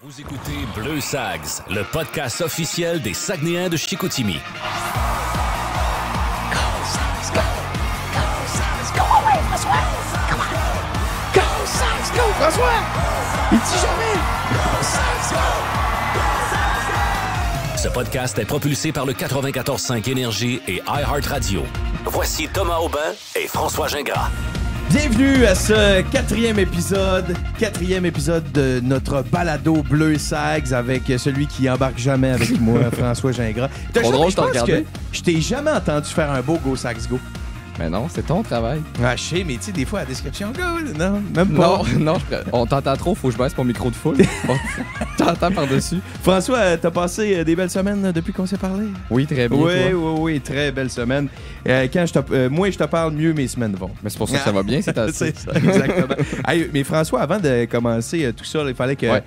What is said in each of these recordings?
Vous écoutez Bleu Sags, le podcast officiel des Saguenayens de Chicoutimi. Go, Sags, go! Go, Sags, go! Away, François! Come on! Go, Sags, go, François! Il dit jamais! Go, Sags, go! Ce podcast est propulsé par le 94.5 Énergie et iHeartRadio. Voici Thomas Aubin et François Gingras. Bienvenue à ce quatrième épisode de notre balado Bleu Sags avec celui qui embarque jamais avec moi, François Gingras. Trop drôle, Je pense regarder. que je t'ai jamais entendu faire un beau Go Sags Go. Mais non, c'est ton travail. Ah, je sais, mais tu sais, des fois, la description, go, non, même pas. Non, on t'entend trop, faut que je baisse mon micro de foule. T'entends par-dessus. François, t'as passé des belles semaines depuis qu'on s'est parlé? Oui, très bien. Oui, très belle semaine. Moi, je te parle, mieux mes semaines vont. Mais c'est pour ça que ça va bien, c'est assez. C'est ça, exactement. Hey, mais François, avant de commencer tout ça, il fallait que... Ouais.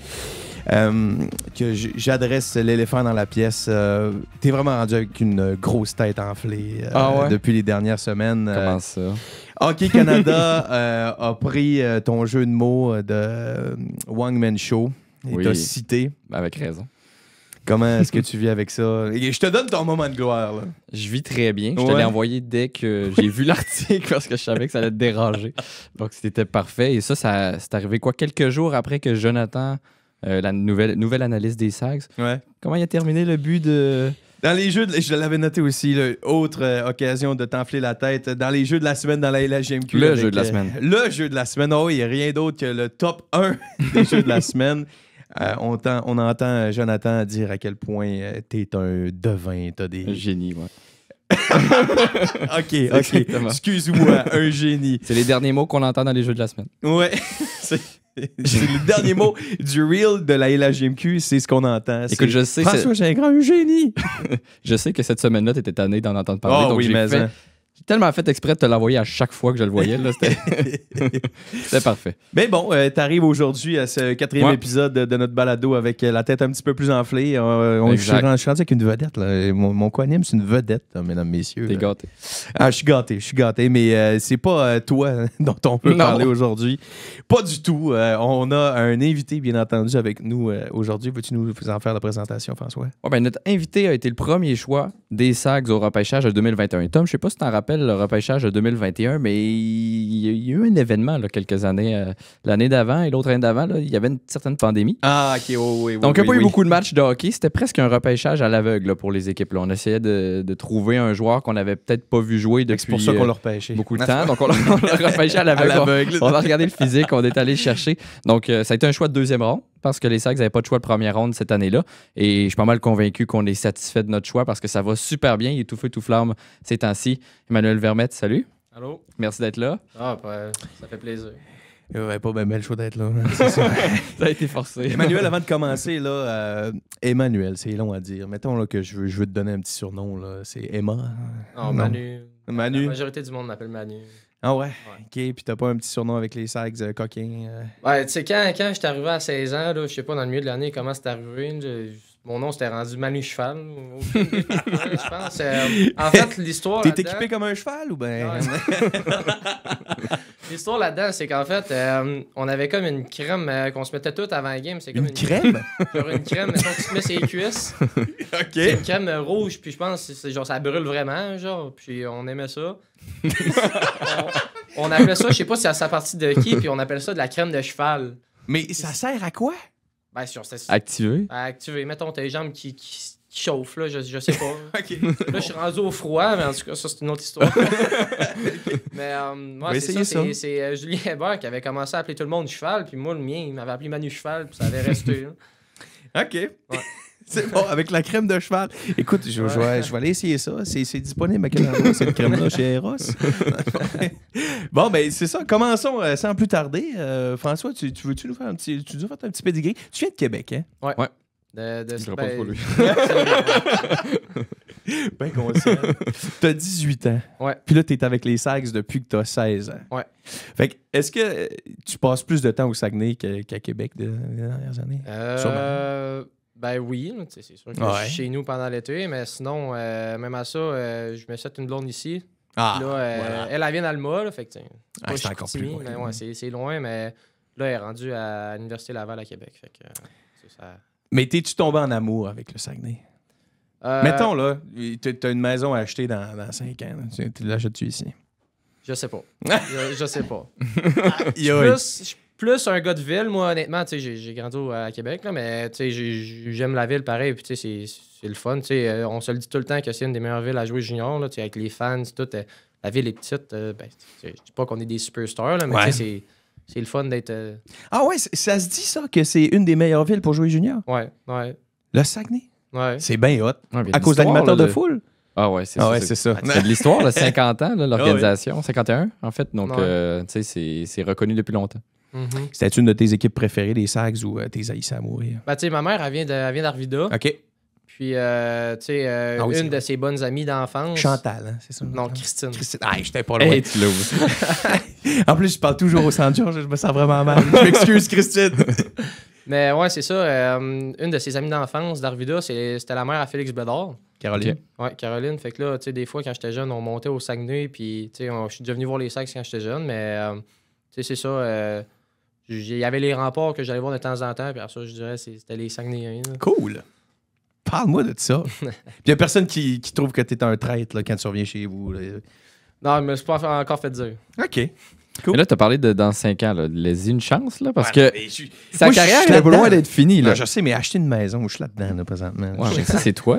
Que j'adresse l'éléphant dans la pièce. T'es vraiment rendu avec une grosse tête enflée depuis les dernières semaines. Comment ça? Hockey Canada a pris ton jeu de mots de Wang Man Show et Oui. t'a cité. Avec raison. Comment est-ce que tu vis avec ça? Et je te donne ton moment de gloire. Là. Je vis très bien. Je te l'ai envoyé dès que j'ai vu l'article parce que je savais que ça allait te déranger. Donc, c'était parfait. Et ça c'est arrivé quoi? Quelques jours après que Jonathan, la nouvelle analyse des Sags, Ouais. comment il a terminé le but de... Dans les jeux, je l'avais noté aussi, là, autre occasion de t'enfler la tête. Dans les jeux de la semaine dans la LHJMQ. Le jeu de la semaine. Le jeu de la semaine. Oh, il n'y a rien d'autre que le top 1 des jeux de la semaine. On entend Jonathan dire à quel point t'es un devin. T'as des... Un génie, ouais. OK. Exactement. Excuse-moi, un génie. C'est les derniers mots qu'on entend dans les jeux de la semaine. Ouais. C'est le dernier mot du reel de la LHJMQ, c'est ce qu'on entend. Écoute, je sais... François Gingras, un génie. Je sais que cette semaine-là, t'étais tanné d'en entendre parler. Oh donc oui, mais... j'ai tellement fait exprès de te l'envoyer à chaque fois que je le voyais. Là, c'était parfait. Mais bon, t'arrives aujourd'hui à ce quatrième Ouais. épisode de notre balado avec la tête un petit peu plus enflée. Je suis Exact. rendu avec une vedette. Là. Mon co-anime, c'est une vedette, là, mesdames, messieurs. T'es là. gâté. Ah, je suis gâté, mais c'est pas toi dont on peut Non. parler aujourd'hui. Pas du tout. On a un invité, bien entendu, avec nous aujourd'hui. Veux-tu nous en faire la présentation, François? Ouais, ben, notre invité a été le premier choix des Sags au repêchage de 2021. Tom, je sais pas si tu t'en rappelles le repêchage de 2021, mais il y a eu un événement là, quelques années. L'année d'avant et l'autre année d'avant, là, il y avait une certaine pandémie. Ah, OK, oui. Donc, il n'y a pas eu beaucoup de matchs de hockey. C'était presque un repêchage à l'aveugle là, pour les équipes. Là. On essayait de trouver un joueur qu'on n'avait peut-être pas vu jouer depuis C'est pour ça qu'on l'a repêché. beaucoup de temps. Donc, on l'a repêché à l'aveugle. On a regardé le physique, on est allé le chercher. Donc, ça a été un choix de deuxième ronde parce que les Sags n'avaient pas de choix de première ronde cette année-là. Et je suis pas mal convaincu qu'on est satisfait de notre choix parce que ça va super bien. Il est tout feu, tout flamme ces temps-ci. Emmanuel Vermette, salut. Allô? Merci d'être là. Ah, ça fait plaisir. Ouais, pas bien le choix d'être là. C'est ça. Ça a été forcé. Emmanuel, avant de commencer, là, Emmanuel, c'est long à dire. Mettons là, que je veux te donner un petit surnom. Là. C'est Emma. Non, Manu. Manu. La majorité du monde m'appelle Manu. Ah ouais? OK. Puis t'as pas un petit surnom avec les Sags coquins? Ouais, tu sais, quand j'étais arrivé à 16 ans, là, je sais pas, dans le milieu de l'année, comment c'est arrivé, mon nom s'était rendu Manu Cheval. Je pense. En fait, l'histoire. T'es là-dedans- équipé comme un cheval ou ben? L'histoire là-dedans, c'est qu'en fait, on avait comme une crème qu'on se mettait toute avant la game. C'est comme Une crème? Genre une crème, mettons, que tu te mets sur les cuisses. OK. C'est une crème rouge, puis je pense que c'est genre ça brûle vraiment, genre, puis on aimait ça. on appelait ça, je sais pas si c'est à partie de qui, puis on appelle ça de la crème de cheval. Mais ça sert à quoi? Ben, c'est Activé. à activer. Mettons tes jambes qui chauffent, là, je sais pas. OK. Là, je suis rendu au froid, mais en tout cas, ça, c'est une autre histoire. Mais, va c'est essayer ça. ça. C'est Julien Hébert qui avait commencé à appeler tout le monde cheval, puis moi, le mien, il m'avait appelé Manu Cheval, puis ça avait resté. Là. OK. C'est bon, avec la crème de cheval. Écoute, je vais aller essayer ça. C'est disponible à quel endroit, cette crème-là, chez Eros? Bon, ben, c'est ça. Commençons sans plus tarder. François, tu veux-tu nous faire un petit pedigree? Tu viens de Québec, hein? Ouais. Ouais. De Je pas trop lui. Ben conscient. T'as 18 ans. Ouais. Puis là, t'es avec les Sags depuis que t'as 16 ans. Ouais. Fait que, est-ce que tu passes plus de temps au Saguenay qu'à Québec les dernières années? Sûrement. Ben oui, tu sais, c'est sûr que je suis chez nous pendant l'été, mais sinon, même à ça, je me souhaite une blonde ici. Ah, Là, voilà. elle vient d'Alma, là, fait que, Ah, c'est encore plus loin. mais ouais, c'est loin, mais là, elle est rendue à l'Université Laval à Québec, fait que ça... Mais t'es-tu tombé en amour avec le Saguenay? Mettons, là, t'as une maison à acheter dans 5 ans. Tu l'achètes-tu ici? Je sais pas. je sais pas. Je suis plus un gars de ville, moi, honnêtement. J'ai grandi à Québec, là, mais j'aime la ville pareil. Puis c'est le fun. On se le dit tout le temps que c'est une des meilleures villes à jouer junior, là, avec les fans, tout. La ville est petite. Je dis pas qu'on est des superstars, là, mais c'est le fun d'être. Ah ouais, ça se dit ça, que c'est une des meilleures villes pour jouer junior? Ouais. Le Saguenay? Ouais. C'est bien hot. Ouais, à cause d'animateurs de foule? Ah ouais, c'est ça. C'est de l'histoire, là, 50 ans, l'organisation. 51, en fait. Donc, tu sais, c'est reconnu depuis longtemps. Mm-hmm. C'était une de tes équipes préférées, les Sags, ou t'es haïssé à mourir? Ma mère, elle vient d'Arvida. OK. Puis, une de ses bonnes amies d'enfance. Chantal, hein, c'est ça? Non, Christine. Ah, j'étais pas loin. Hey, tu l'as En plus, je parle toujours au Saint-Georges, je me sens vraiment mal. Je m'excuse, Christine. Mais ouais, c'est ça. Une de ses amies d'enfance d'Arvida, c'était la mère à Félix Bédard. Caroline. Okay. Ouais, Caroline. Fait que là, tu sais, des fois, quand j'étais jeune, on montait au Saguenay, puis, tu sais, je suis déjà venu voir les Sags quand j'étais jeune, mais, tu sais, c'est ça. Il y avait les remparts que j'allais voir de temps en temps, puis après ça, je dirais, c'était les Saguenayens. Cool. Parle-moi de ça. Puis il y a personne qui trouve que t'es un traître là, quand tu reviens chez vous. Là. Non, mais je pas encore fait dire. OK. Cool. Mais là, tu as parlé de dans 5 ans. Laisse-y une chance, là, parce que sa moi, carrière est loin d'être finie. Là. Non, je sais, mais acheter une maison, je suis là-dedans, là, présentement. Ouais, mais ça, c'est toi.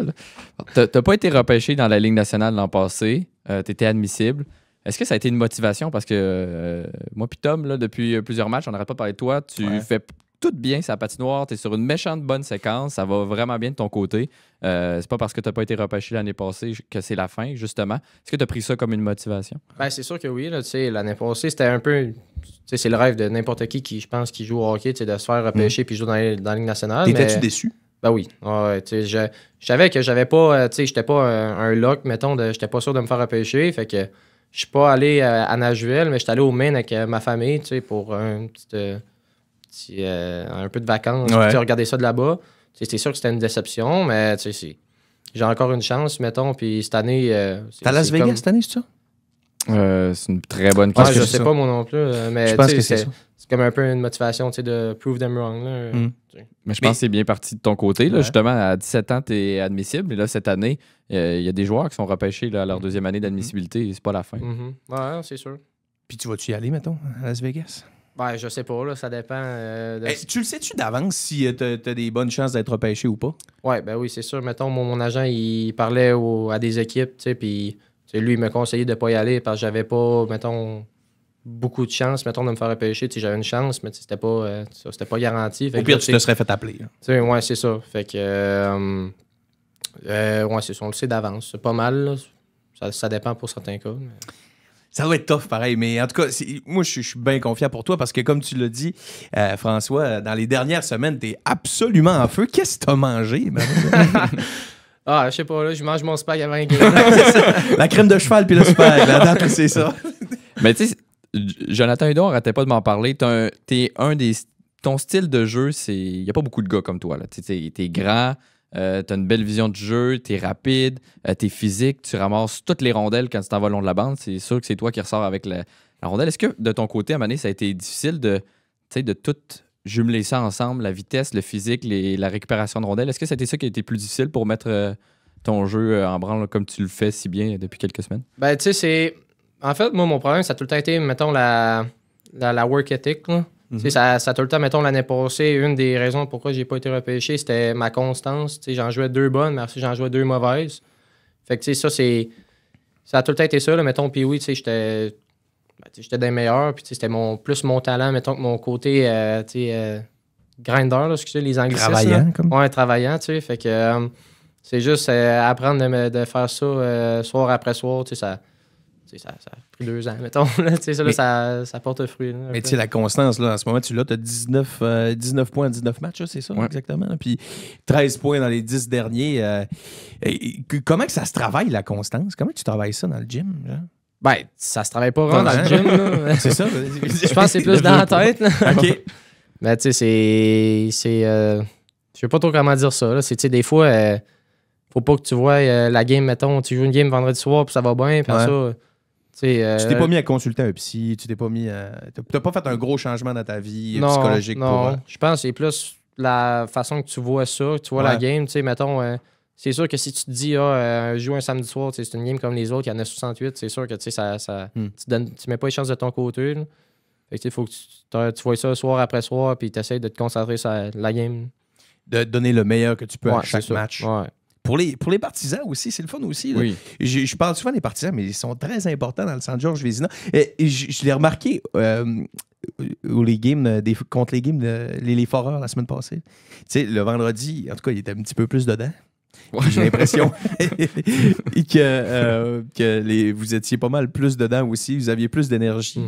Tu n'as pas été repêché dans la Ligue nationale l'an passé. Tu étais admissible. Est-ce que ça a été une motivation? Parce que moi puis Tom, là, depuis plusieurs matchs, on n'arrête pas de parler de toi. Tu fais tout bien sa patinoire. Tu es sur une méchante bonne séquence. Ça va vraiment bien de ton côté. C'est pas parce que tu n'as pas été repêché l'année passée que c'est la fin, justement. Est-ce que tu as pris ça comme une motivation? Ben, c'est sûr que oui. L'année passée, c'était un peu... C'est le rêve de n'importe qui, je pense, qui joue au hockey, de se faire repêcher puis jouer dans la Ligue nationale. T'étais-tu déçu? Ben oui. Je savais que j'avais pas... j'étais pas un lock, mettons. J'étais pas sûr de me faire repêcher. Fait que je suis pas allé à Nashville, mais j'étais allé au Maine avec ma famille, pour un peu de vacances. Regarder ça de là-bas. C'est sûr que c'était une déception, mais j'ai encore une chance, mettons. Puis cette année... T'es à Las Vegas cette année, c'est ça? C'est une très bonne question. Je sais pas moi non plus, mais je pense que c'est comme un peu une motivation de prove them wrong. Là. Mais je pense que c'est bien parti de ton côté. Là, justement, à 17 ans, tu es admissible. Et là, cette année, il y a des joueurs qui sont repêchés là, à leur deuxième année d'admissibilité. C'est pas la fin. Ouais, c'est sûr. Puis tu vas-tu y aller, mettons, à Las Vegas? Ben, je sais pas, là, ça dépend. Tu le sais-tu d'avance si t'as des bonnes chances d'être repêché ou pas? Ouais, ben oui, c'est sûr. Mettons, mon agent, il parlait à des équipes, puis lui, il me conseillait de pas y aller parce que j'avais pas, mettons, beaucoup de chance, mettons, de me faire repêcher. J'avais une chance, mais c'était pas garanti. Au pire, tu te serais fait appeler. Ouais, c'est ça. Fait que, ouais, c'est ça, on le sait d'avance. C'est pas mal, là. Ça dépend pour certains cas. Mais... Ça doit être tough, pareil. Mais en tout cas, moi, je suis bien confiant pour toi parce que, comme tu l'as dit, François, dans les dernières semaines, t'es absolument en feu. Qu'est-ce que t'as mangé? Ah, je sais pas, là, je mange mon spag avant un game. La crème de cheval puis le spag, là, c'est ça. Mais tu sais, Jonathan Hudon arrêtait pas de m'en parler. Ton style de jeu, il n'y a pas beaucoup de gars comme toi. T'es grand, t'as une belle vision de jeu, t'es rapide, t'es physique, tu ramasses toutes les rondelles quand tu t'en vas le long de la bande. C'est sûr que c'est toi qui ressors avec la rondelle. Est-ce que de ton côté, à un moment donné, ça a été difficile de tout jumeler ça ensemble, la vitesse, le physique, la récupération de rondelles? Est-ce que c'était ça qui a été plus difficile pour mettre ton jeu en branle comme tu le fais si bien depuis quelques semaines? Ben, tu sais, c'est... En fait, moi, mon problème, ça a tout le temps été, mettons, la work ethic, là. Ça a tout le temps, mettons, l'année passée, une des raisons pourquoi j'ai pas été repêché, c'était ma constance. J'en jouais 2 bonnes, mais j'en jouais 2 mauvaises. Fait que, ça a tout le temps été ça, là. Mettons, puis oui, j'étais des meilleurs, puis c'était plus mon talent, mettons, que mon côté, grinder, là, excusez les anglicismes. Travaillant, comme. Ouais, travaillant, fait que c'est juste apprendre de faire ça soir après soir, ça a pris 2 ans, mettons. Là, ça porte fruit. Là, mais tu sais, la constance, là, en ce moment, tu as 19 points en 19 matchs, là, c'est ça, exactement. Puis 13 points dans les 10 derniers. Comment que ça se travaille, la constance? Comment tu travailles ça dans le gym? Là? Ben, ça se travaille pas vraiment dans le gym. Là. C'est ça. Je pense que c'est plus dans la tête. Là. OK. Mais tu sais, je sais pas trop comment dire ça. Là. C'est, des fois, faut pas que tu vois la game, mettons, tu joues une game vendredi soir, puis ça va bien, puis ça... tu t'es pas mis à consulter un psy, tu t'es pas mis à... T'as pas fait un gros changement dans ta vie psychologique non. pour... Je pense que c'est plus la façon que tu vois ça, tu vois la game, tu sais, mettons, c'est sûr que si tu te dis, joue un samedi soir, c'est une game comme les autres, il y en a 68, c'est sûr que tu mets pas les chances de ton côté. Là. Fait que, faut que tu vois ça soir après soir, puis tu essaies de te concentrer sur la game. De donner le meilleur que tu peux à chaque ça. match. Ouais. Pour les partisans aussi, c'est le fun aussi. Oui. Je parle souvent des partisans, mais ils sont très importants dans le San George Vézina. Et je l'ai remarqué les games contre les games les Foreurs la semaine passée. Tu sais, le vendredi, en tout cas, il était un petit peu plus dedans. Ouais. J'ai l'impression que vous étiez pas mal plus dedans aussi. Vous aviez plus d'énergie.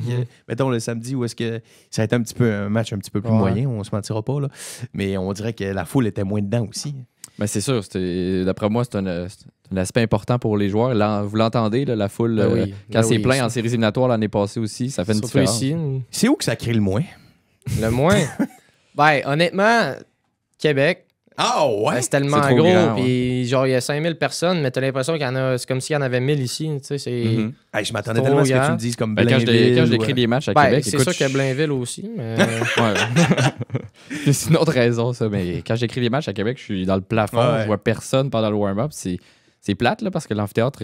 Mettons le samedi où est-ce que ça a été un match un petit peu plus moyen, on se mentira pas. Là. Mais on dirait que la foule était moins dedans aussi. Ben c'est sûr. D'après moi, c'est un aspect important pour les joueurs. Là, vous l'entendez, là, la foule, quand c'est plein en séries éliminatoires l'année passée aussi, ça fait une différence. Ici. C'est où que ça crée le moins? Le moins? Ben, honnêtement, Québec. Ah ouais? C'est tellement gros, puis genre, il y a 5000 personnes, mais t'as l'impression qu'il y en a, c'est comme s'il y en avait 1000 ici, tu sais, c'est... Hey, je m'attendais tellement à ce que tu me dises comme Blainville. Quand je décris des matchs à Québec, c'est sûr qu'il y a Blainville aussi, mais... c'est une autre raison, ça, mais quand j'écris des matchs à Québec, je suis dans le plafond, je vois personne pendant le warm-up, c'est plate, là, parce que l'amphithéâtre,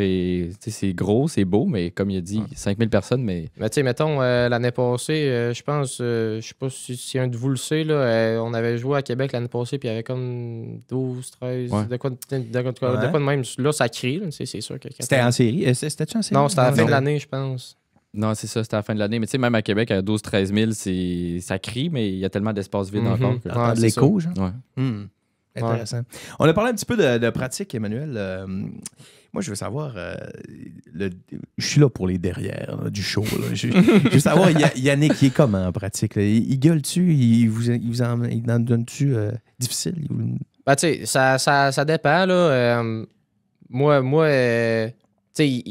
c'est gros, c'est beau, mais comme il a dit, 5000 personnes, mais... Mais tu sais, mettons, l'année passée, je pense, je sais pas si un de vous le sait, là, on avait joué à Québec l'année passée, puis il y avait comme 12, 13, de quoi de même. Là, ça crie, là, c'est sûr que... C'était en série? C'était-tu en série? Non, c'était à la fin de l'année, je pense. Non, c'est ça, c'était à la fin de l'année. Mais tu sais, même à Québec, à 12-13 000, ça crie, mais il y a tellement d'espace vide encore. De l'écho, genre? Ouais. Intéressant. Ouais. On a parlé un petit peu de pratique, Emmanuel. Moi, je veux savoir... je suis là pour les derrières du show. Là. Je veux savoir, Yannick, il est comment en pratique? Là? Il gueule-tu? Il vous en donne-tu difficile? Ben, tu sais, ça dépend. Là. Moi tu sais,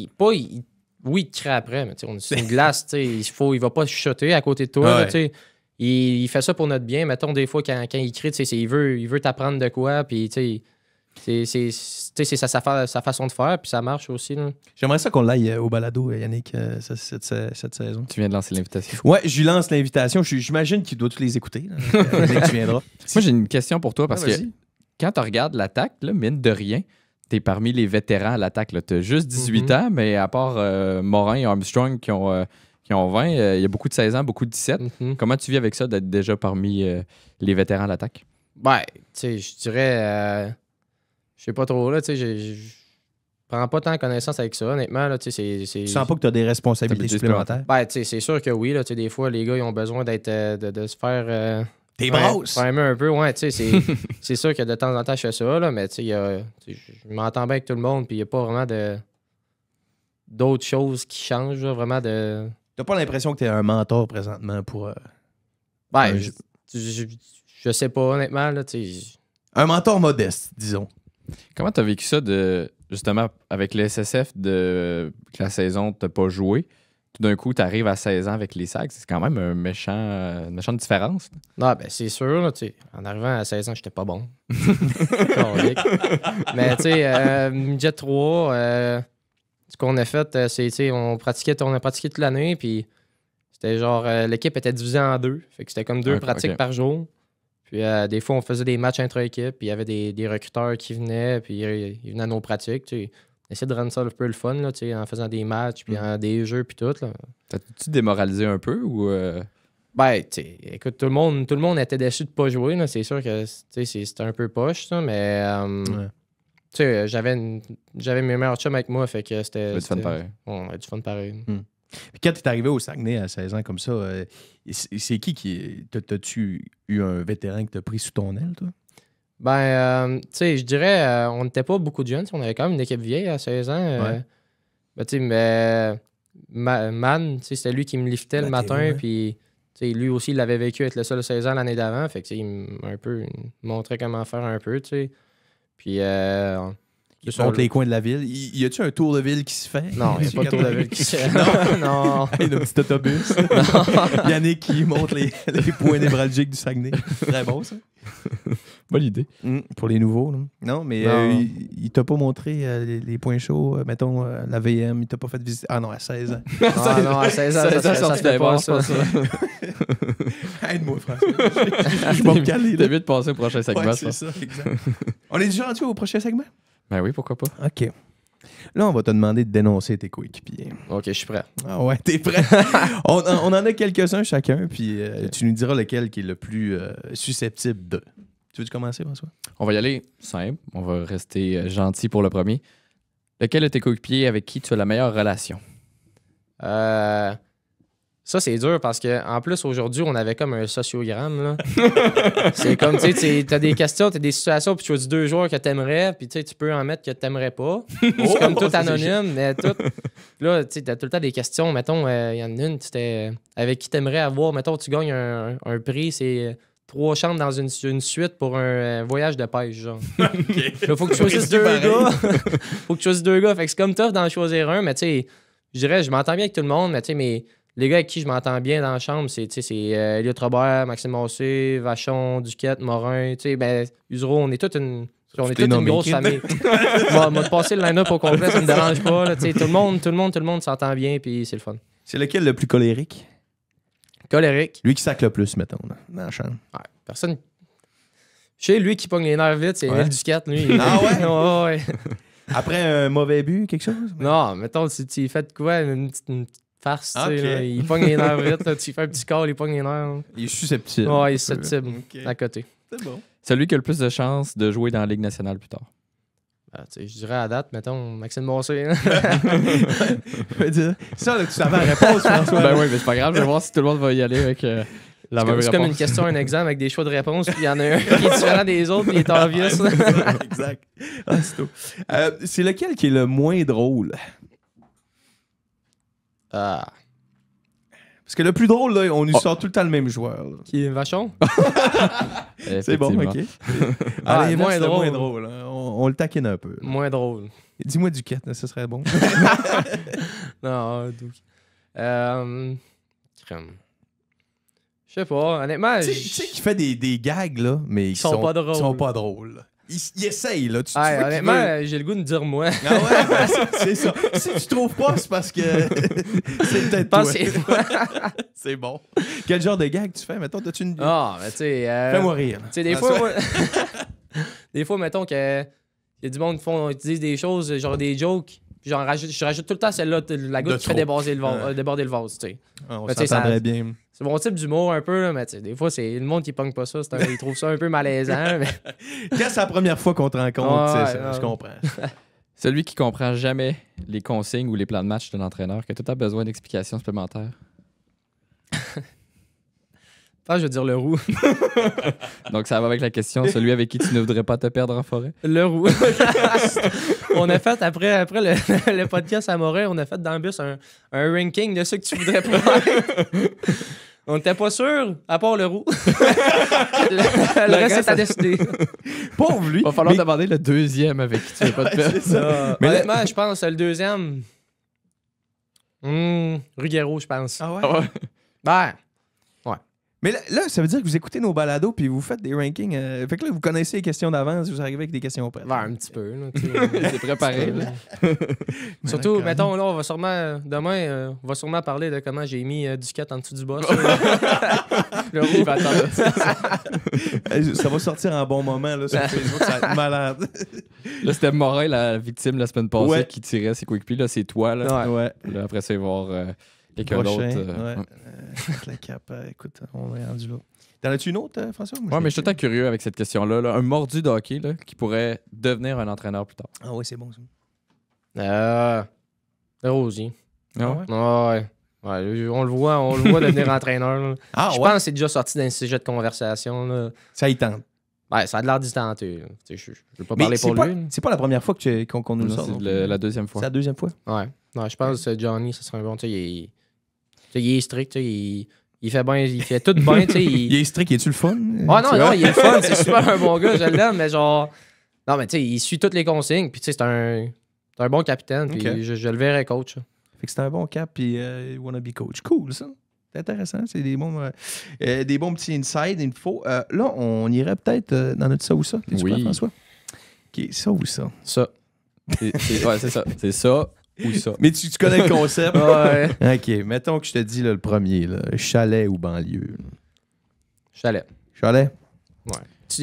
oui, il te crie après, mais c'est une glace. Il va pas chuchoter à côté de toi. Là, il fait ça pour notre bien. Mettons, des fois, quand il crie, il veut t'apprendre de quoi, puis c'est sa façon de faire, puis ça marche aussi. Là. J'aimerais ça qu'on l'aille au balado, Yannick, cette saison. Tu viens de lancer l'invitation. Ouais, je lui lance l'invitation. J'imagine qu'il doit tous les écouter. Là, tu viendras. Moi, j'ai une question pour toi, parce que quand tu regardes l'attaque, là, mine de rien, tu es parmi les vétérans à l'attaque. Tu as juste 18 ans, mais à part Morin et Armstrong qui ont 20, il y a beaucoup de 16 ans, beaucoup de 17. Comment tu vis avec ça d'être déjà parmi les vétérans à l'attaque? Ben, tu sais, je dirais... je sais pas trop, là, tu sais, je prends pas tant connaissance avec ça, honnêtement, là, tu sais, Tu sens pas que tu as des responsabilités supplémentaires? Ben, tu sais, c'est sûr que oui, là, tu sais, des fois, les gars, ils ont besoin de se faire... T'es brosse! Primer un peu, ouais, tu sais, c'est sûr que de temps en temps, je fais ça, là, mais tu sais, je m'entends bien avec tout le monde, puis il n'y a pas vraiment d'autres choses qui changent, là, vraiment de... T'as pas l'impression que t'es un mentor présentement pour... Ben, je sais pas, honnêtement, là, tu sais... Un mentor modeste, disons. Comment t'as vécu ça, justement, avec le SSF, que la saison t'as pas joué? Tout d'un coup, tu arrives à 16 ans avec les Sags. C'est quand même une méchante différence. Non, ben c'est sûr. Là, en arrivant à 16 ans, j'étais pas bon. Mais tu sais, Midget 3, ce qu'on a fait, c'est on a pratiqué toute l'année. Puis c'était genre, l'équipe était divisée en deux. Fait que c'était comme 2 pratiques par jour. Puis des fois, on faisait des matchs intra-équipe. Puis il y avait des recruteurs qui venaient. Puis ils venaient à nos pratiques. T'sais. Essayer de rendre ça un peu le fun, là, en faisant des matchs, puis des jeux, puis tout. T'as-tu démoralisé un peu ou... Ben, écoute, tout le monde était déçu de pas jouer. Là. C'est sûr que c'était un peu poche, ça, mais j'avais mes meilleurs chums avec moi, fait que c'était... Du fun pareil. On a du fun pareil. Puis quand t'es arrivé au Saguenay à 16 ans comme ça, c'est qui... T'as-tu eu un vétéran qui t'a pris sous ton aile, toi? Ben, tu sais, je dirais, on n'était pas beaucoup de jeunes. On avait quand même une équipe vieille à 16 ans. Ben, tu sais, mais Man, c'était lui qui me liftait le matin. Puis, tu sais, lui aussi, il l'avait vécu être le seul 16 ans l'année d'avant. Fait que, il me montrait comment faire un peu, tu sais. Puis, il montre les coins de la ville. Y a-tu un tour de ville qui se fait? Non, il n'y a pas de tour de ville qui se fait. Non. Il y a un petit autobus. Yannick qui montre les points névralgiques du Saguenay. Très bon, ça. Bonne idée. Pour les nouveaux. Là. Non, mais Non. il t'a pas montré les points chauds, mettons, la VM, il t'a pas fait visiter. Ah non, à 16 ans. Ah non, à 16 ans, ça se fait pas, ça. Aide-moi, François. Je vais me caler. T'as Là. mieux de passer au prochain segment. Ouais, je pense. c'est ça, exact. On est déjà rendu au prochain segment? Ben oui, pourquoi pas. OK. Là, on va te demander de dénoncer tes coéquipiers. Ok, je suis prêt. Ah ouais, t'es prêt? on en a quelques-uns chacun, puis tu nous diras lequel qui est le plus susceptible de. Tu veux commencer, François? On va y aller simple. On va rester gentil pour le premier. Lequel de tes coéquipiers avec qui tu as la meilleure relation? Ça, c'est dur parce que en plus, aujourd'hui, on avait comme un sociogramme. Là. C'est comme, tu sais, t'as des questions, t'as des situations, puis tu choisis 2 joueurs que t'aimerais, puis tu peux en mettre que t'aimerais pas. C'est comme tout anonyme, mais tout. Là, tu sais, t'as tout le temps des questions. Mettons, il y en a une, c'était avec qui t'aimerais avoir. Mettons, tu gagnes un prix, c'est 3 chambres dans une suite pour un voyage de pêche, genre. Là, faut que tu choisisses 2 gars. Faut que tu choisisses 2 gars. Fait que c'est comme tough d'en choisir un, mais tu sais, je dirais, je m'entends bien avec tout le monde, mais tu sais, les gars avec qui je m'entends bien dans la chambre, c'est Elliot Robert, Maxime Massé, Vachon, Duquette, Morin, tu sais, ben, Usereau, on est toute une grosse famille. Moi, de passer le line-up au complet, ça me dérange pas, là, tu sais, tout le monde s'entend bien, puis c'est le fun. C'est lequel le plus colérique? Colérique. Lui qui sac le plus, mettons, là, dans la chambre. Ouais, personne. Chez lui qui pogne les nerfs vite, c'est Emile Duquette, lui. Ah ouais? Ouais. Après un mauvais but, quelque chose? Non, mettons, tu fais de quoi, une petite farce, tu sais, Ok. là, il pogne les nerfs vite, là, tu fais un petit call, il pogne les nerfs. Il est susceptible. Ouais, il est susceptible, Ok. à côté. C'est bon. Celui qui a le plus de chances de jouer dans la Ligue nationale plus tard. Ben, tu sais, je dirais à date, mettons, Maxime Massé. Ça, là, tu savais la réponse, François. Ben oui, mais c'est pas grave. Je vais voir si tout le monde va y aller avec la même C'est comme une réponse. question, un examen avec des choix de réponse, puis il y en a un qui est différent des autres, puis il est obvious. Exact. Ah, c'est tout. C'est lequel qui est le moins drôle? Ah, Parce que le plus drôle, là, on nous sort tout le temps le même joueur. là. qui est Vachon? C'est bon, Effectivement. OK. Ah, Allez, moins moins drôle. drôle. Moins drôle hein. On le taquine un peu. Moins drôle. Dis-moi Duquette, ce serait bon. Non, donc. Crème. Je sais pas, honnêtement. Tu sais qu'il fait des gags, là, mais ils sont pas drôles. Ils sont pas drôles. là. Il essaye, là. Tu Ah, vois qu'il honnêtement, veut- j'ai le goût de dire moi. Ah ouais, ben, c'est ça. Si tu trouves pas, c'est parce que c'est peut-être toi. Pense que c'est moi. C'est bon. Quel genre de gag tu fais? Mettons, t'as-tu une... Ah, mais tu sais. Fais-moi rire. Tu sais, des fois, des fois, mettons que y a du monde qui disent des choses, genre des jokes, puis je rajoute tout le temps celle-là, la goutte De qui fait trop. déborder le vase, tu sais. Ah, on Mais tu sais, s'entendrait ça- bien. C'est mon type d'humour un peu, là, mais tu sais, des fois, c'est le monde qui pogne pas ça, ils trouvent ça un peu malaisant. Mais... Quand c'est la première fois qu'on te rencontre, Ouais, c'est ça, ouais. je comprends. Celui qui comprend jamais les consignes ou les plans de match de l'entraîneur, qui a tout le temps besoin d'explications supplémentaires. Je vais dire le roux. Donc, ça va avec la question, celui avec qui tu ne voudrais pas te perdre en forêt. Le roux. On a fait, après le podcast à Morin, on a fait dans le bus un ranking de ceux que tu voudrais pas. On n'était pas sûr, à part le roux. le reste, c'est à décider. Pauvre lui. Il va falloir mais- demander le deuxième avec qui tu ne veux pas te perdre. C'est ça. Mais Mais là- honnêtement, je pense le deuxième. Ruggero, je pense. Ah ouais? Ah ouais. Ben, Mais là, ça veut dire que vous écoutez nos balados puis vous faites des rankings. Fait que là, vous connaissez les questions d'avance, vous arrivez avec des questions prêtes. ben, un petit peu. Là, tu sais. C'est préparé. là. Surtout, D'accord. mettons, là, on va sûrement, demain, on va sûrement parler de comment j'ai mis Duquette en dessous du boss. Le roux, il va attendre. Ça va sortir en bon moment là, sur Facebook, ça va être malade. Là, c'était Morin, la victime, la semaine passée, Ouais. qui tirait ses coéquipiers. Là, c'est toi. Là. Ouais. Là, après ça, il va y avoir quelqu'un d'autre. Prochain, ouais. La cape, écoute, on est rendu là. T'en as-tu une autre, François? Moi, Ouais, je mais je suis tout le temps curieux avec cette question-là. là. Un mordu de hockey là, qui pourrait devenir un entraîneur plus tard. Ah oui, c'est bon ça. Le Rosier. Ah ouais? Ouais. Ouais, on le voit devenir entraîneur. Là. Ah Je pense que c'est déjà sorti d'un sujet de conversation. Là. Ça y tente. Ouais, ça a de l'air d'y tenter. Là. Tu sais, je veux pas Mais parler c'est pour pas, lui. là. c'est pas la première fois qu'on nous le Non, sort. c'est non plus. la deuxième C'est fois. la deuxième fois. Ouais. Non, je pense que Johnny, ça serait un bon. Tu sais, il est strict. Tu sais, il fait bien. Il fait tout bien. Tu sais, Il est strict, es-tu le fun? Ouais, non, il est le fun. C'est super un bon gars. Je l'aime, mais genre. Non, mais tu sais, il suit toutes les consignes. Puis tu sais, c'est un bon capitaine. Puis Ok. je le verrai coach. Fait que c'est un bon cap puis wannabe coach. Cool, ça. C'est intéressant. C'est des bons petits insides, info. Là, on irait peut-être dans notre ça ou ça. T'es-tu prêt, François? OK, ça ou ça? Ça. Ouais, c'est ça. C'est ça ou ça. Mais tu connais le concept? Ouais. OK, mettons que je te dis là, le premier, là, chalet ou banlieue? Chalet. Chalet? Ouais.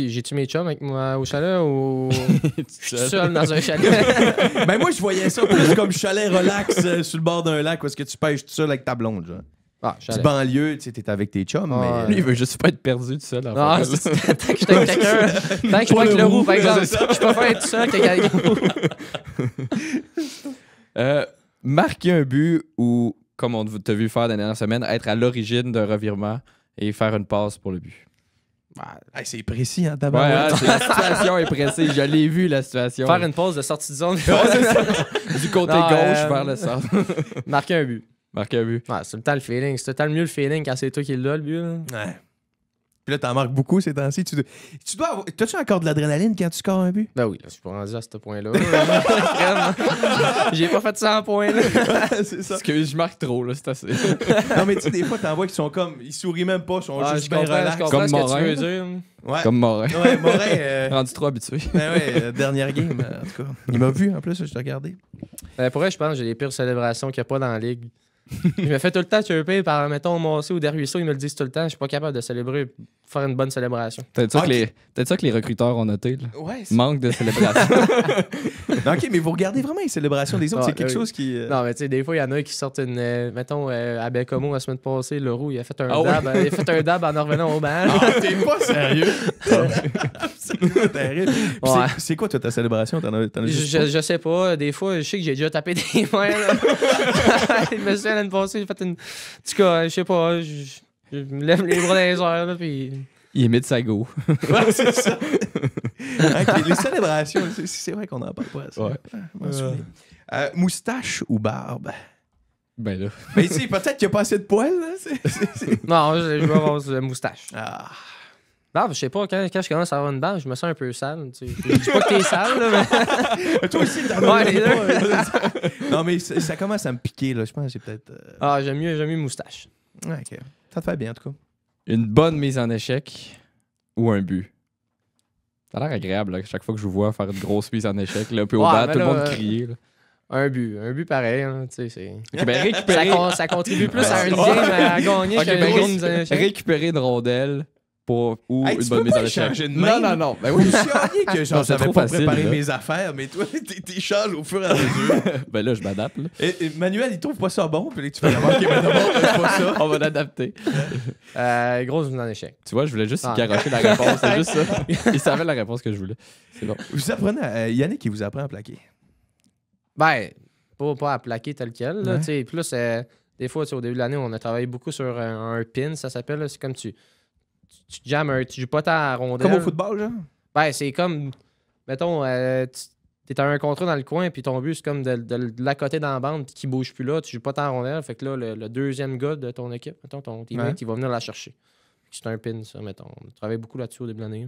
J'ai-tu mes chums avec moi au chalet ou je suis seul dans un chalet? Ben moi, je voyais ça plus comme chalet relax sur le bord d'un lac où est-ce que tu pêches tout seul avec ta blonde, genre. Ah, chalet. Du banlieue, tu sais, t'es avec tes chums, mais... Lui, il veut juste pas être perdu tout seul. Ah, tant que je suis avec quelqu'un, tant que je suis pas avec le roux, par exemple, je peux pas être tout seul avec quelqu'un. Marquer un but ou, comme on t'a vu faire la dernière semaine, être à l'origine d'un revirement et faire une passe pour le but. Hey, c'est précis, hein, Ouais, tabarouette. la situation est précise. Je l'ai vu, la situation. Faire une pause de sortie de zone. Du côté Non, gauche vers le centre. Marquer un but. Marquer un but. Ouais, c'est tout le temps le feeling. C'est tout le temps le mieux le feeling quand c'est toi qui l'as, le but. Là. Ouais. Puis là, t'en marques beaucoup ces temps-ci. Tu dois avoir... T'as-tu encore de l'adrénaline quand tu scores un but? Ben oui, là, je suis pas rendu à ce point-là. J'ai pas fait 100 points. Là. C'est ça. Parce que je marque trop, là, c'est assez. Non, mais tu sais, des fois, t'en vois qui sont comme... Ils sourient même pas, ils sont juste Je bien comprends, relax. je comprends Comme ce que Morin, tu veux dire. Ouais. Comme Morin. Ouais, Morin... Rendu trop habitué. Ben ouais, dernière game, en tout cas. Il m'a vu, en plus, je t'ai regardé. Pour vrai, je pense que j'ai les pires célébrations qu'il n'y a pas dans la ligue. Je me fais tout le temps chirper par, mettons, Massé ou Derruisseau, ils me le disent tout le temps. Je suis pas capable de célébrer, faire une bonne célébration. Peut-être ça, peut-être ça que les recruteurs ont noté. Là. Ouais. Manque de célébration. Non, OK, mais vous regardez vraiment les célébrations des autres, c'est quelque chose qui... Non, mais tu sais, des fois, il y en a qui sortent une. Mettons, à Bécomo, la semaine passée, le roux, il a fait un Ah dab. Il a fait un dab en en revenant au banc. Ah, t'es pas sérieux? Absolument terrible. Puis Ouais. c'est quoi, toi, ta célébration? T'en as juste Je sais pas. Des fois, je sais que j'ai déjà tapé des mains. Là. Je me souviens l'année passée, j'ai fait une. En tout cas, je sais pas. Je me lève les bras dans les airs, là, puis. Il imite Sago. Ouais, c'est ça. OK, les célébrations, c'est vrai qu'on en parle pas assez. Ouais. Je m'en souviens. Moustache ou barbe? Ben là. Mais tu sais, peut-être qu'il n'y a pas assez de poils, là. Non, je vais avoir une moustache. Ah. Barbe, je sais pas, quand je commence à avoir une barbe, je me sens un peu sale. Tu sais. Je dis pas que t'es sale, là, mais. Toi aussi, t'en Ouais, as les pas. Non, mais ça commence à me piquer, là. Je pense que j'ai peut-être... Ah, j'aime mieux moustache. Ouais, OK. Ça te fait bien, en tout cas. Une bonne mise en échec ou un but. Ça a l'air agréable, là, chaque fois que je vous vois faire une grosse mise en échec. Là, puis au Ouais, bas, mais tout le là, monde crier. Là. Un but pareil, hein, tu sais, c'est... Ok, ben, récupérer, Ça contribue plus à une game à gagner Ok, qu'un ben, gros mise en échec. récupérer une rondelle ou Hey, une tu bonne peux mise pas en échec. échanger de Non, main, non, non. Ben Oui, oui. je suis allié que genre, Non, c'est j'avais trop pas facile, préparé là. mes affaires, mais toi, t'échanges au fur et à mesure. Ben là, je m'adapte. Là. Et Manuel, il trouve pas ça bon, puis là, tu fais la OK, mais d'abord, c'est pas ça. On va l'adapter. Grosse mise en échec. Tu vois, je voulais juste Ah. garocher la réponse. C'est juste ça. Il savait la réponse que je voulais. C'est bon. Vous apprenez Yannick, il vous apprend à plaquer. Ben, pas à plaquer tel quel, là, Ouais. tu sais. Plus, des fois, tu sais, au début de l'année, on a travaillé beaucoup sur un pin, ça s'appelle, là. C'est comme tu jammes tu joues pas ta rondelle. Comme au football, genre? Ben, c'est comme, mettons, t'es à un contrat dans le coin, puis ton but, c'est comme de la côté dans la bande, puis qui bouge plus là, tu joues pas ta rondelle. Fait que là, le deuxième gars de ton équipe, mettons, ton teammate, Ouais. il va venir la chercher. C'est un pin, ça, mettons. On a travaillé beaucoup là-dessus au début de l'année.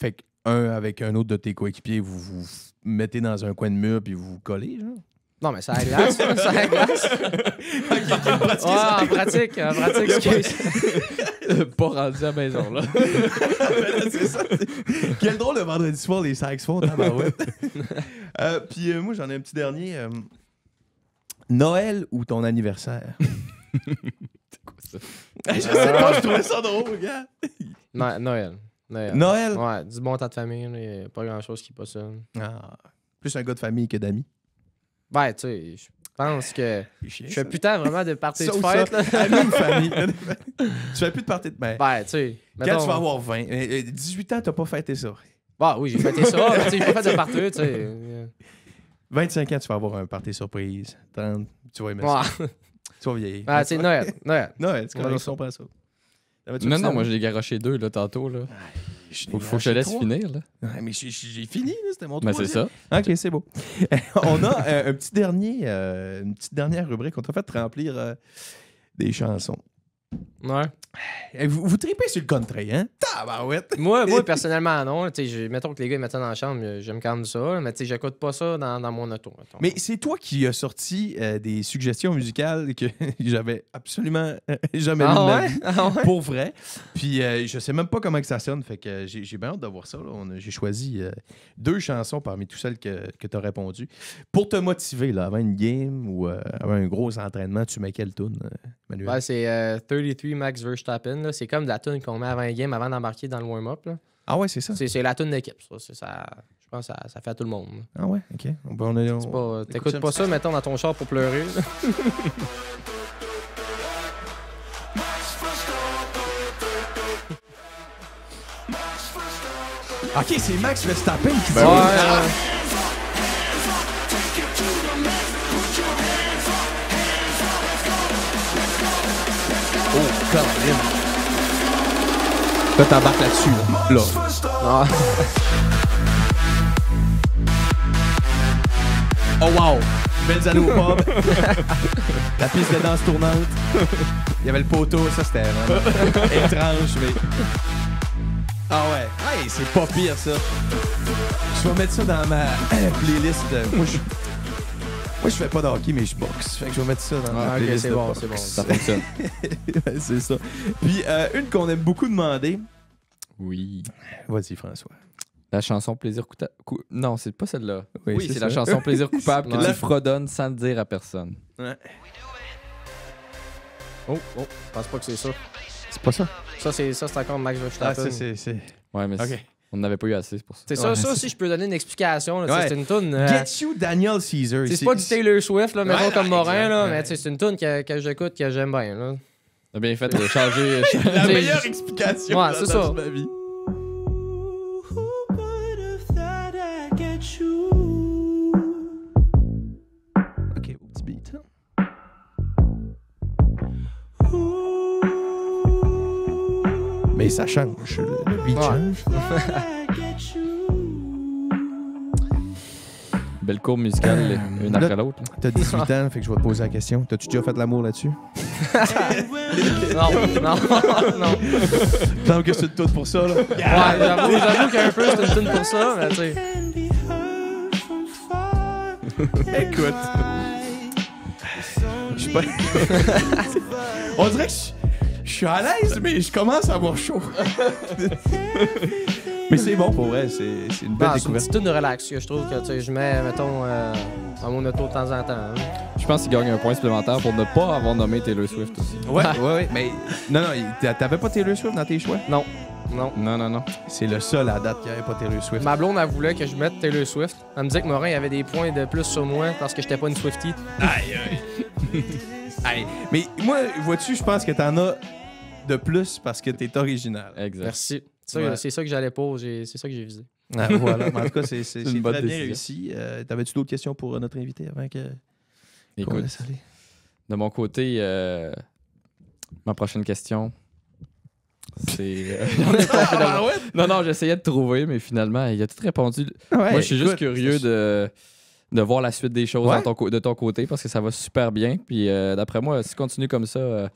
Fait qu'un avec un autre de tes coéquipiers, vous vous mettez dans un coin de mur, puis vous vous collez, genre? Non, mais ça à la glace, ça, ça à la glace. En pratique, excuse. Pas rendu à la maison, là. C'est ça. Quel drôle de vendredi soir, les Sags font, tabarouette. Puis moi, j'en ai un petit dernier. Noël ou ton anniversaire? C'est quoi ça? Je sais pas, je trouvais ça drôle, gars. Noël. Noël? Ouais, du bon temps de famille, il n'y a pas grand-chose qui est pas ça. Ah, plus un gars de famille que d'amis. Ouais, tu sais, je pense que C'est chiant, je fais ça. plus tant vraiment de parties Ça de ou fête. ça. Là. Amis ou famille? Tu fais plus de parties de... Ben, Ben, tu sais. quand tu vas avoir 20, 18 ans, t'as pas fêté ça. Bah oui, j'ai fêté ça, mais tu sais, j'ai pas fait de parties, tu sais. 25 ans, tu vas avoir un party surprise. 30, tu vas aimer ça. Ouais. Tu vas vieillir. Ah, tu sais, Noël. Noël, c'est On va correct, ça. on prend ça. Non, moi, j'ai garoché 2 là, tantôt. Là. Faut que je te laisse finir. Là. Ouais, mais j'ai fini, là, c'était mon Ben, c'est troisième. ça. OK, c'est beau. On a un petit dernier, une petite dernière rubrique. On t'a fait remplir des chansons. Ouais. Vous tripez sur le country, hein? Tabarouette! Moi, personnellement, non. Mettons que les gars ils mettent ça dans la chambre, j'aime quand même ça. Mais j'écoute pas ça dans mon auto. Mettons. Mais c'est toi qui as sorti des suggestions musicales que j'avais absolument jamais lues de ma vie. Pour vrai. Puis je sais même pas comment que ça sonne. Fait que j'ai bien hâte de voir ça. J'ai choisi 2 chansons parmi toutes celles que tu as répondu. Pour te motiver là, avant une game ou avant un gros entraînement, tu mets quelle tune, Manuel? Ouais, c'est 33 Max Verstappen. Là. C'est comme de la tune qu'on met avant un game, avant d'embarquer dans le warm-up. Là. Ah ouais, c'est ça? C'est la tune d'équipe. Ça, je pense que ça fait à tout le monde. Là. Ah ouais, OK. T'écoutes pas ça, mettons, dans ton char pour pleurer. OK, c'est Max Verstappen qui dit... Oh, Colin. Là, t'embarques là-dessus, là. Ah. Oh, wow! Belles années au pub. La piste de danse tournante. Il y avait le poteau, ça, c'était vraiment étrange, mais... Ah ouais. Hey, c'est pas pire, ça. Je vais mettre ça dans ma playlist. Moi, je fais pas de hockey, mais je boxe. Fait que je vais mettre ça dans ma playlist. C'est bon. Ça fonctionne. C'est ça. Puis, une qu'on aime beaucoup demander. Oui. Vas-y, François. La chanson Plaisir coupable. Non, c'est pas celle-là. Oui, c'est la chanson Plaisir coupable que tu fredonnes sans le dire à personne. Ouais. Je pense pas que c'est ça. C'est pas ça? Ça, c'est encore Max Verstappen. Ah, ça, c'est... Ouais, mais on n'avait pas eu assez pour ça. C'est ça, ça aussi, je peux donner une explication. Là, c'est une toune. Get You, Daniel Caesar. C'est pas du Taylor Swift, là, mettons comme Morin, là, mais c'est une toune que j'écoute, que j'aime bien. Là. T'as bien fait de changer. La meilleure explication c'est ça. De ma vie. OK, au petit beat. Mais ça change, le beat change. Belle courbe musicale, une après l'autre. T'as 18 ans, fait que je vais te poser la question. T'as-tu déjà fait de l'amour là-dessus? Non. Tant que c'est une toune pour ça, là. Ouais, j'avoue qu'un peu c'est une toune pour ça, mais tu sais. Écoute. Je suis pas... On dirait que je suis à l'aise, mais je commence à avoir chaud. Mais c'est bon pour vrai, c'est une belle découverte. C'est une petite toune de relax que je trouve que je mets, mettons, dans mon auto de temps en temps. Hein. Je pense qu'il gagne un point supplémentaire pour ne pas avoir nommé Taylor Swift aussi. Ouais, mais non, t'avais pas Taylor Swift dans tes choix? Non. C'est le seul à date qui avait pas Taylor Swift. Ma blonde, elle voulait que je mette Taylor Swift. Elle me disait que Morin avait des points de plus sur moi parce que j'étais pas une Swiftie. Aïe. Mais moi, vois-tu, je pense que t'en as de plus parce que t'es original. Exact. Merci. C'est ça que j'allais pas, c'est ça que j'ai visé. Ah, voilà. En tout cas, c'est très bien décision. réussi. T'avais-tu d'autres questions pour notre invité avant que... Écoute, de mon côté, ma prochaine question, c'est... Non, j'essayais de trouver, mais finalement, il a tout répondu. Ouais, moi, je suis juste curieux de voir la suite des choses de ton côté parce que ça va super bien. Puis d'après moi, si tu continues comme ça,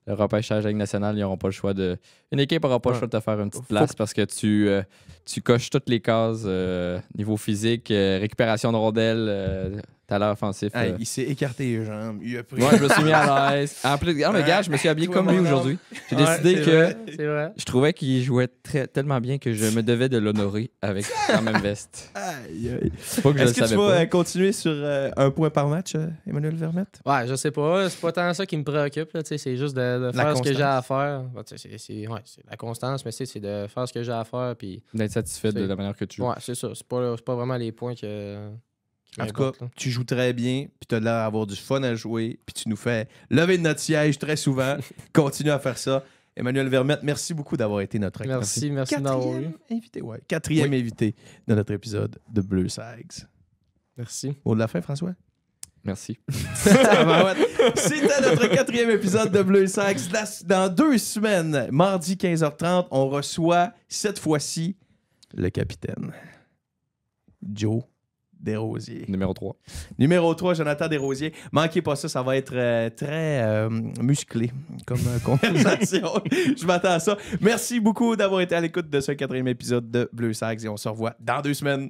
le repêchage Ligue nationale, ils n'auront pas le choix de... Une équipe n'aura pas le choix de te faire une petite place parce que tu coches toutes les cases niveau physique, récupération de rondelles, talent offensif. Il s'est écarté les jambes. Il a pris... Ouais, je me suis mis à l'aise. En plus, mais gars, je me suis habillé comme lui aujourd'hui. J'ai décidé que je trouvais qu'il jouait tellement bien que je me devais de l'honorer avec la même veste. Aïe. C'est pas que je Est-ce le que tu savais vas pas. continuer sur un point par match, Emmanuel Vermette? Ouais, je sais pas. C'est pas tant ça qui me préoccupe. Là, c'est juste de faire ce que j'ai à faire. Bah, c'est la constance, mais c'est de faire ce que j'ai à faire. Puis D'être satisfait de la manière que tu joues. Ouais, c'est ça. C'est pas vraiment les points que... En tout cas, tu joues très bien, puis tu as l'air d'avoir du fun à jouer, puis tu nous fais lever de notre siège très souvent. Continue à faire ça. Emmanuel Vermette, merci beaucoup d'avoir été notre Merci d'avoir eu. Invité, quatrième invité de notre épisode de Bleu Sags. Merci. Mot de la fin, François? Merci. C'était notre 4e épisode de Bleu Sags. Dans 2 semaines, mardi 15h30, on reçoit cette fois-ci le capitaine Joe Desrosiers. Numéro 3. Numéro 3, Jonathan Desrosiers. Manquez pas ça va être très musclé comme conversation. Je m'attends à ça. Merci beaucoup d'avoir été à l'écoute de ce 4e épisode de Bleu Sags et on se revoit dans 2 semaines.